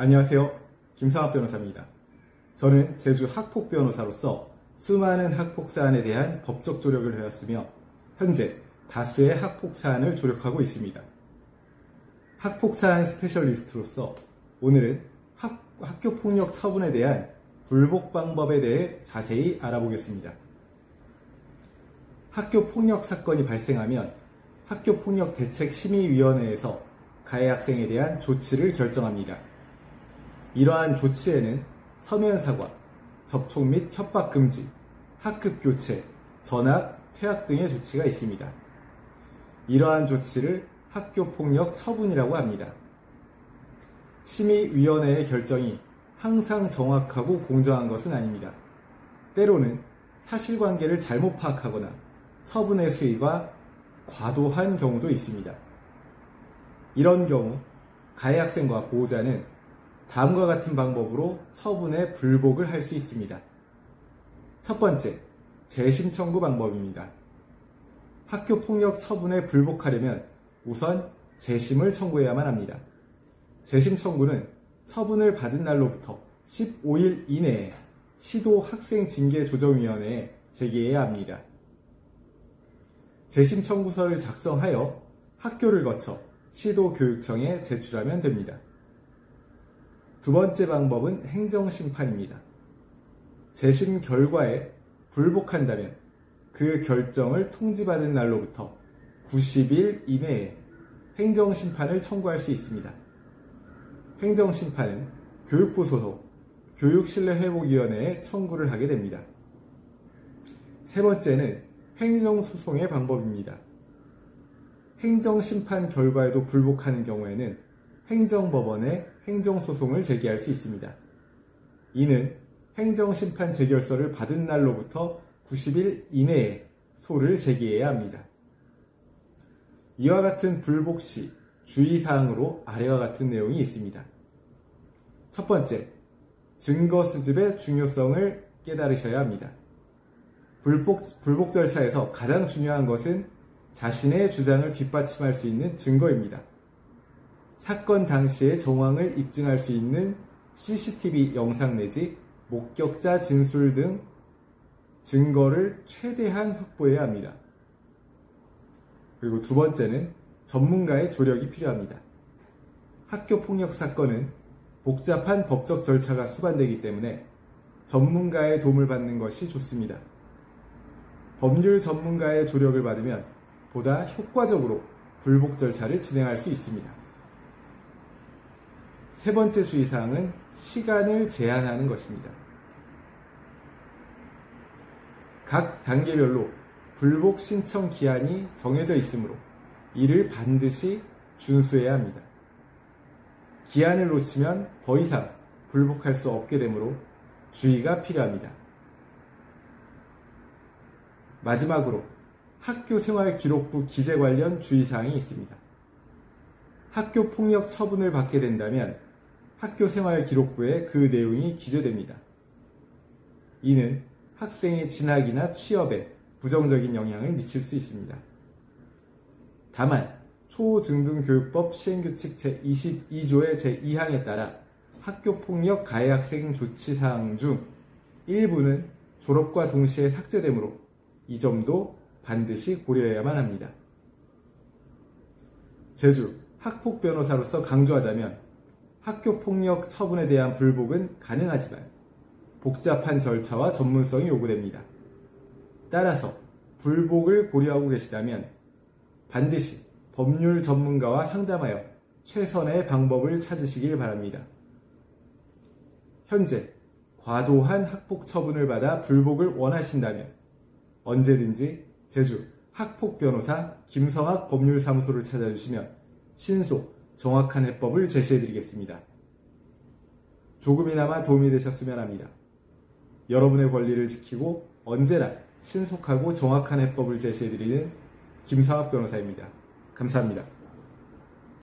안녕하세요. 김상학 변호사입니다. 저는 제주 학폭 변호사로서 수많은 학폭 사안에 대한 법적 조력을 해왔으며 현재 다수의 학폭 사안을 조력하고 있습니다. 학폭 사안 스페셜리스트로서 오늘은 학교폭력 처분에 대한 불복 방법에 대해 자세히 알아보겠습니다. 학교폭력 사건이 발생하면 학교폭력대책심의위원회에서 가해 학생에 대한 조치를 결정합니다. 이러한 조치에는 서면 사과, 접촉 및 협박 금지, 학급 교체, 전학, 퇴학 등의 조치가 있습니다. 이러한 조치를 학교폭력 처분이라고 합니다. 심의위원회의 결정이 항상 정확하고 공정한 것은 아닙니다. 때로는 사실관계를 잘못 파악하거나 처분의 수위가 과도한 경우도 있습니다. 이런 경우 가해 학생과 보호자는 다음과 같은 방법으로 처분에 불복을 할 수 있습니다. 첫 번째, 재심 청구 방법입니다. 학교폭력 처분에 불복하려면 우선 재심을 청구해야만 합니다. 재심 청구는 처분을 받은 날로부터 15일 이내에 시도학생징계조정위원회에 제기해야 합니다. 재심 청구서를 작성하여 학교를 거쳐 시도교육청에 제출하면 됩니다. 두 번째 방법은 행정심판입니다. 재심 결과에 불복한다면 그 결정을 통지받은 날로부터 90일 이내에 행정심판을 청구할 수 있습니다. 행정심판은 교육부 소속 교육신뢰회복위원회에 청구를 하게 됩니다. 세 번째는 행정소송의 방법입니다. 행정심판 결과에도 불복하는 경우에는 행정법원에 행정소송을 제기할 수 있습니다. 이는 행정심판 재결서를 받은 날로부터 90일 이내에 소를 제기해야 합니다. 이와 같은 불복 시 주의사항으로 아래와 같은 내용이 있습니다. 첫 번째, 증거 수집의 중요성을 깨달으셔야 합니다. 불복 절차에서 가장 중요한 것은 자신의 주장을 뒷받침할 수 있는 증거입니다. 사건 당시의 정황을 입증할 수 있는 CCTV 영상 내지 목격자 진술 등 증거를 최대한 확보해야 합니다. 그리고 두 번째는 전문가의 조력이 필요합니다. 학교폭력 사건은 복잡한 법적 절차가 수반되기 때문에 전문가의 도움을 받는 것이 좋습니다. 법률 전문가의 조력을 받으면 보다 효과적으로 불복 절차를 진행할 수 있습니다. 세 번째 주의사항은 시간을 제한하는 것입니다. 각 단계별로 불복 신청 기한이 정해져 있으므로 이를 반드시 준수해야 합니다. 기한을 놓치면 더 이상 불복할 수 없게 되므로 주의가 필요합니다. 마지막으로 학교생활기록부 기재 관련 주의사항이 있습니다. 학교폭력 처분을 받게 된다면 학교생활기록부에 그 내용이 기재됩니다. 이는 학생의 진학이나 취업에 부정적인 영향을 미칠 수 있습니다. 다만 초중등교육법 시행규칙 제22조의 제2항에 따라 학교폭력 가해 학생 조치사항 중 일부는 졸업과 동시에 삭제되므로 이 점도 반드시 고려해야만 합니다. 제주 학폭 변호사로서 강조하자면 학교폭력 처분에 대한 불복은 가능하지만 복잡한 절차와 전문성이 요구됩니다. 따라서 불복을 고려하고 계시다면 반드시 법률 전문가와 상담하여 최선의 방법을 찾으시길 바랍니다. 현재 과도한 학폭 처분을 받아 불복을 원하신다면 언제든지 제주 학폭 변호사 김성학 법률사무소를 찾아주시면 신속, 정확한 해법을 제시해드리겠습니다. 조금이나마 도움이 되셨으면 합니다. 여러분의 권리를 지키고 언제나 신속하고 정확한 해법을 제시해드리는 김성학 변호사입니다. 감사합니다.